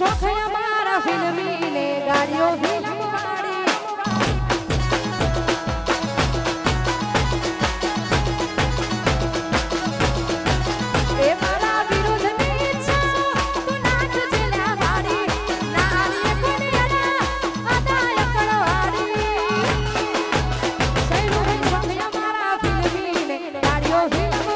શોખ અમારા ફિલ્મી ને ગાડીઓ ફિલ્મ વાળી એ મારા વિરુદ્ધ ની ઈચ્છા તું નાચ જેલા વાળી નાની કુડિયાના અદાય કળવાડી સૈનું શોખ અમારા ફિલ્મી ને ગાડીઓ ફિલ્મ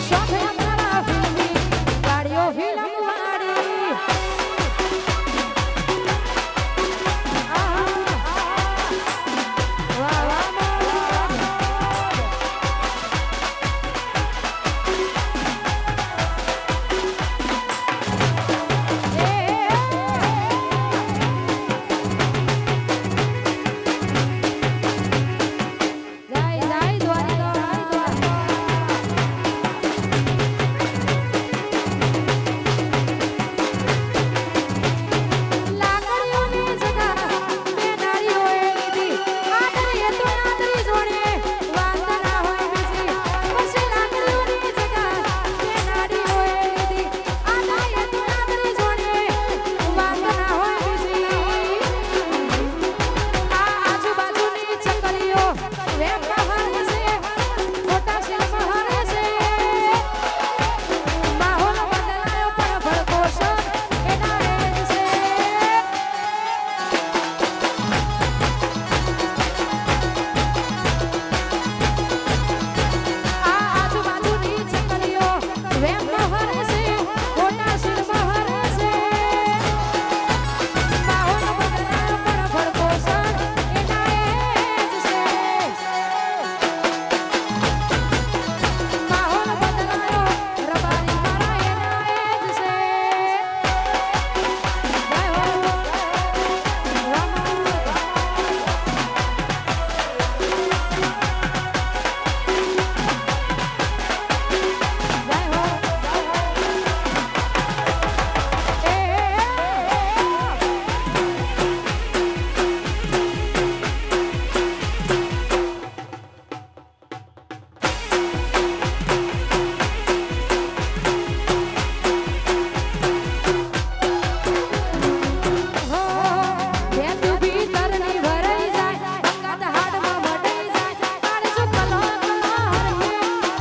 શોખ અમારા ફિલ્મી ગાડીઓ ફિલ્મ વાળી વાહ વાહ જાય જાય દ્વારિકા લાકડીઓની જગા બે નારીઓએ લીધી આદરીએ તો આદરી જોડે વાંદના હોય બીજી પછી લાકડીઓની જગા બે નારીઓએ લીધી આદરીએ તો આદરી જોડે વાંદના હોય બીજી આ આજુબાજુની ચકલીઓ વેપમાં હરે છે મોટા શિલ્પમાં હરે છે માહોલ બદલાયો પણ ભડકો છે એના રેજ છે આ આજુબાજુની ચકલીઓ વેપમાં હરે છે મોટા શિલ્પમાં હરે છે માહોલ બદલાયો પણ ભડકો છે એના રેજ છે માહોલ બદલાયો રબારી મારા એના એજ છે જય હો વેતું ભીતરની ભરાઈ જાય અંગાત હાડમાં મટાઈ જાય તારે શું કલો હરહે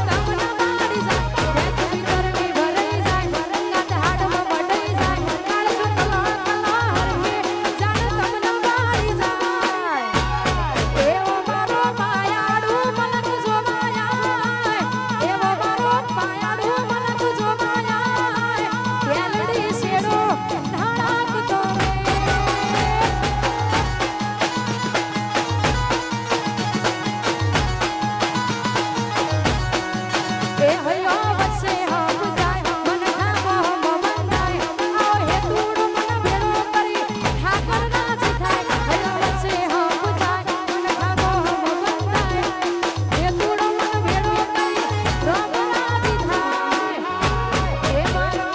તમને મારી જાય વેતું ભીતરની ભરાઈ જાય અંગાત હાડમાં મટાઈ જાય તારે શું કલો હરહે જાણે તમને મારી જાય એવો મારો પાયાડુ મલક જો માયા એવો મારો પાયાડુ મલક જો માયા કેલડી શેડો ધડકતો એ હયો વસે હમ જાય મન થાકો હમ બંધાય આવો હે તૂડો મન ભેળો કરી ઠાકર નાચ થાય હયો વસે હમ જાય મન થાકો હમ બંધાય હે તૂડો મન ભેળો કરી રોગ નાચ થાય એ મારો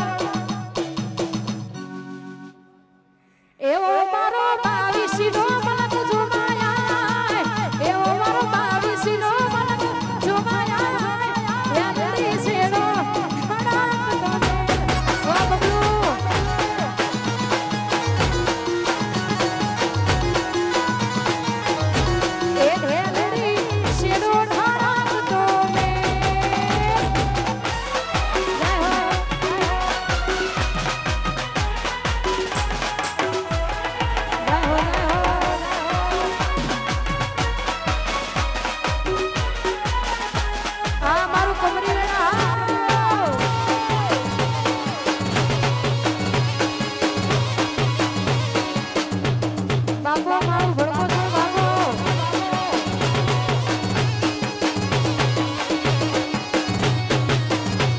એવો મારો બાવીસીનો મલક જો માયા એવો મારો બાવીસીનો મલક જો માયા યાદડી શેડો ખડાકતો ને ઓ બબલુ એ ઢેલડી શેડો ખડાકતો ને જય હો આ મારું કમરી વેણા બાપો મારું ભડકો છો બાપો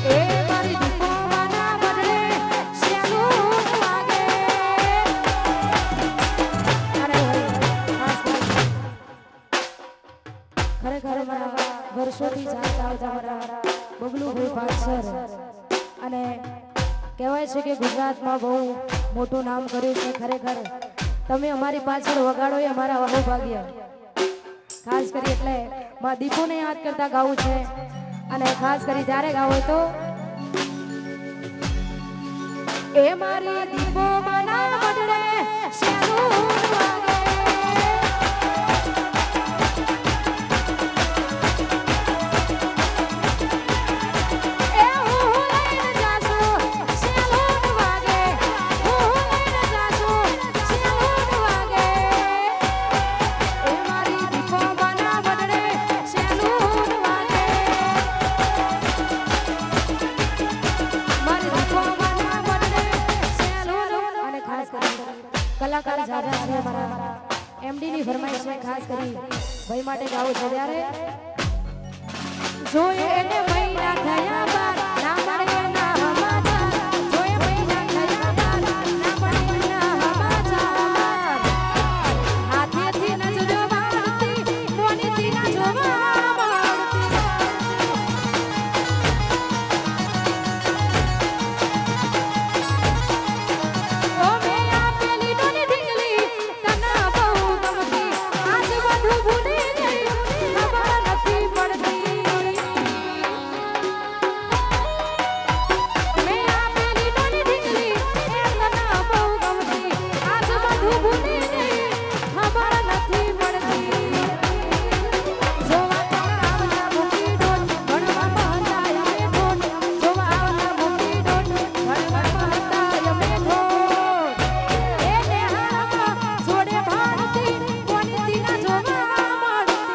એ મારી દીપોવાના બદલે શ્યાલું વાગે અરે ખરેખર મારા વર્ષોથી ચાલતા આવતા મારા બબલુભાઈ ભાગસર અને કહેવાય છે કે ગુજરાતમાં બહુ મોટું નામ કર્યું છે ખરેખર તમે અમારી પાછળ વગાડો એ અમારા અહોભાગ્ય ખાસ કરી એટલે માં દીપોને યાદ કરતા ગાવું છે અને ખાસ કરી જ્યારે ગાવ હોય તો એ મારી દીપો માના વડડે શેલું વાગે એ હું લઈને જાશું શેલું વાગે હું લઈને જાશું શેલું વાગે એ મારી દીપો માના વડડે શેલું વાગે મારી દીપો માના વડડે શેલું અને ખાસ કરી કલાકાર જાજા છે મારા એમડી ની ફરમાઈશ છે ખાસ કરી ભાઈ માટે ગાવું છે ત્યારે જોયે એને મહિના થયા બાર ના મળે ના હમાચાર જોયે મહિના થયા બાર ના મળે ના હમાચાર હાથેથી ન જોવા મળતી મોનીથી ન જોવા મળતી ઓ મે આપેલી ડોની ઢીંગલી તના બહુ ગમતી આજ બધું ભૂલી ગઈ ખબર નથી પડતી મે આપેલી ડોની ઢીંગલી તના બહુ ગમતી આજ બધું ભૂલી ગઈ ખબર નથી પડતી જોવા આવતા મોટી ડોન ભણવામાં હતા અમે ઠોઠ જોવા આવતા મોટી ડોન ભણવામાં હતા અમે ઠોઠ એ નેહામાં જોડે ભારતી મોનીથી ના જોવા મળતી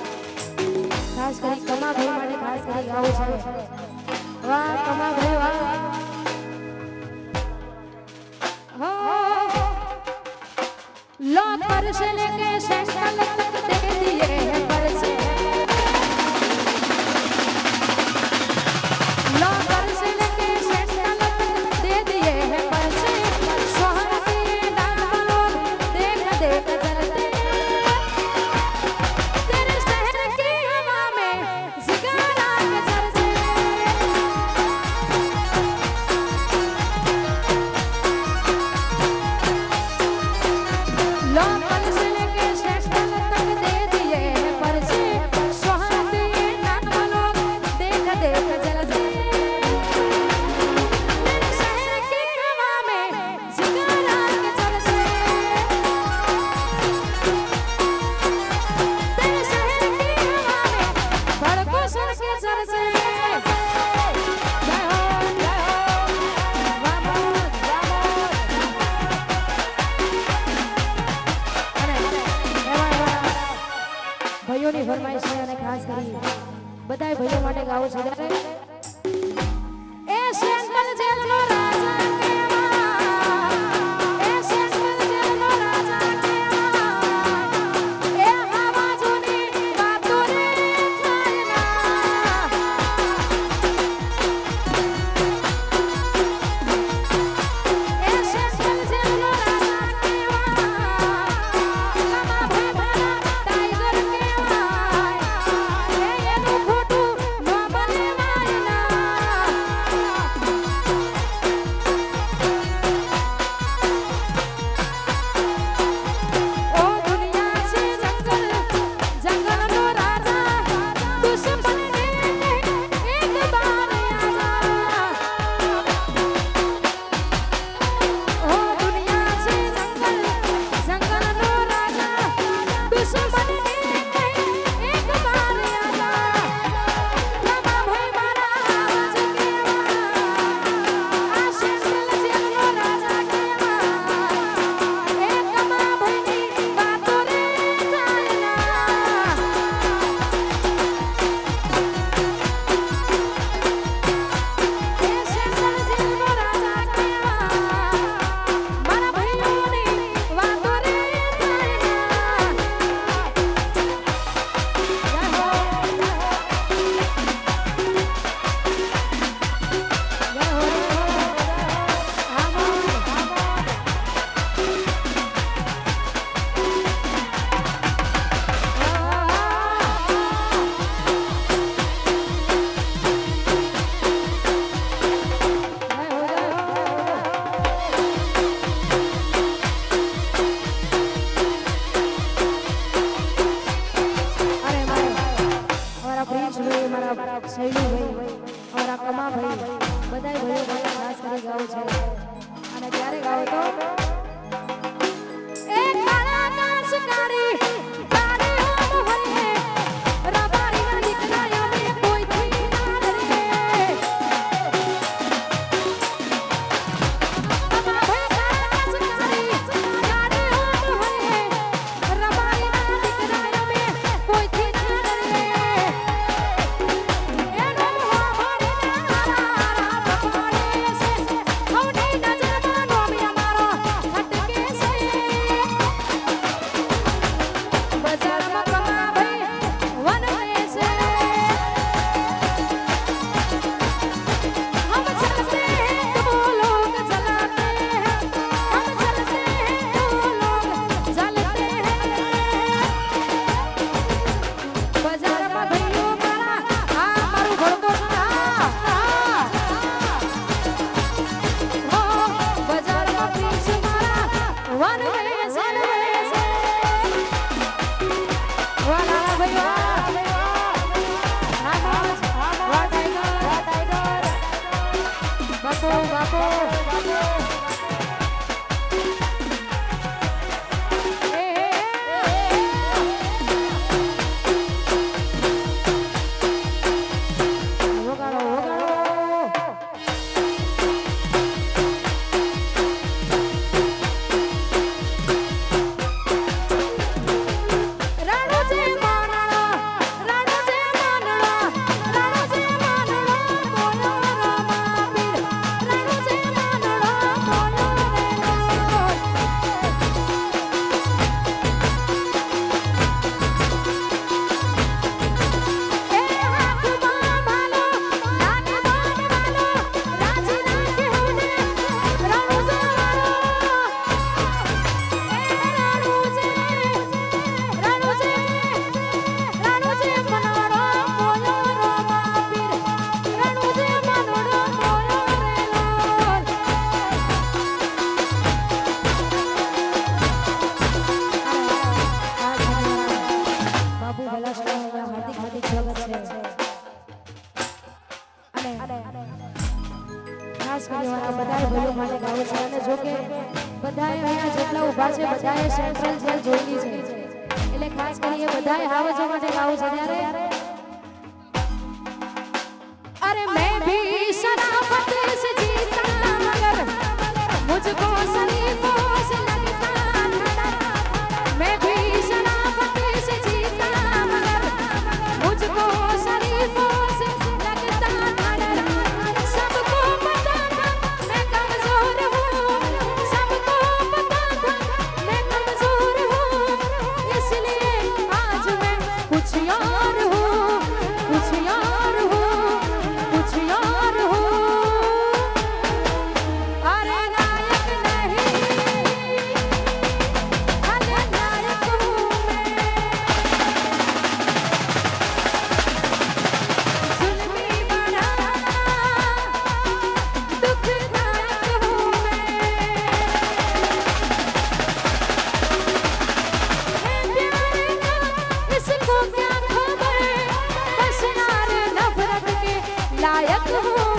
ખાસ કરી કમા ભાઈ માટે ખાસ કરી ગાવું છે વાહ કમા ભાઈ વાહ हो लो परस लेके सेंट्रल तक दे दिए हैं परस लो परस लेके सेंट्रल तक दे दिए हैं परस शोहर दिए नाम लोग देख देख जलते तेरे शहर की हवा में सिगारा के जलते लो परस लेके सेंट्रल तक दे दिए हैं परस शोहर दिए नाम लोग देख देख जलते तेरे शहर की हवा में सिगारा के जलते तेरे शहर की हवा में भड़को सर के जलते जय हो वामोद અને એવા ભાઈઓની ફરમાઈશ છે અને ખાસ કરી બધાય ભાઈઓ માટે ગાવું છે ત્યારે એ સેન્ટ્રલ જેલનો રાજા કેવા એ સેન્ટ્રલ જેલનો રાજા કેવા એ હવા જૂની વાતો રે થાય ના એ સેન્ટ્રલ જેલનો રાજા કેવા કમા ભાઈ મારા ટાઈગર કેવાય એ એનું ખોટું ન બને મારી અમારા શૈલુભાઈ, અમારા કમાભાઈ, બધાય ભાઈઓ માટે ખાસ કરી ગાવું છે. અને ક્યારે ગાવો તો એ કાળા નાચ કાળી તારે ઓમ હોઈએ રબારી ના દીકરાયો મે કોઈથી ના ડરે. અમારા ભાઈ કાળા નાચ કાળી તારે ઓમ હોઈએ રબારી ના દીકરાયો મે કોઈથી ના ડરે. એનો મોહ ભરે તારા રબારી છે હવની નજરમાં નોમ અમારો હટકે છે. બજારમાં કમા ભાઈ વનવે છે. हम चलते हैं तो लोग जलाते हैं, हम चलते हैं तो लोग जलते हैं. બજારમાં ભાઈઓ મારા આ મારું ઘોડકો હો બજારમાં પ્રિન્સ મારા વનવે છે. વાહ લાલા ભાઈ વાહ, વાહ ટાઈગર, બાપો બાપો એ વગાડો વગાડો. રાણો જે માનડો, રાણો જે માનડો, રાણો જે માનડો બોલો રામા પીર. રાણો જે માનડો બોલો રે એ હાથમાં ભાલો, લાડમાં વાલો, રાજી નાખે હોને રાણો જે મારો. એ રાણો જે રાણો જે રાણો જે મનવાડો બોલો રામા પીર. રાણો જે મનવાડો બોલો રે લાલ. બાબુ ભલાસણા હાર્દિક હાર્દિક સ્વાગત છે. અને ખાસ કરી મારા બધાય ભાઈઓ માટે ગાવું છે. અને જો કે બધાય અહીંયા જેટલા ઊભા છે બધાએ સેન્ટ્રલ જેલ જોઈની છે, એટલે ખાસ કરી એ બધાય હાવજો માટે ગાવું છે. ત્યારે अरे मैं भी शराफत से जीता मगर मुझको शरीफों से लगता था. मैं भी शराफत से जीता मगर मुझको शरीफों से लगता था डर. सबको पता था मैं कमजोर हूँ, सबको पता था मैं कमजोर हूँ, इसलिए आज मैं कुछ और हूँ, कुछ और हूँ, कुछ और हूँ. अरे नायक नहीं खलनायक हूँ मैं, जुल्मी बड़ा दुखदायक हूँ मैं. प्यार का इसको क्या खबर, बस यार नफरत के लायक हूँ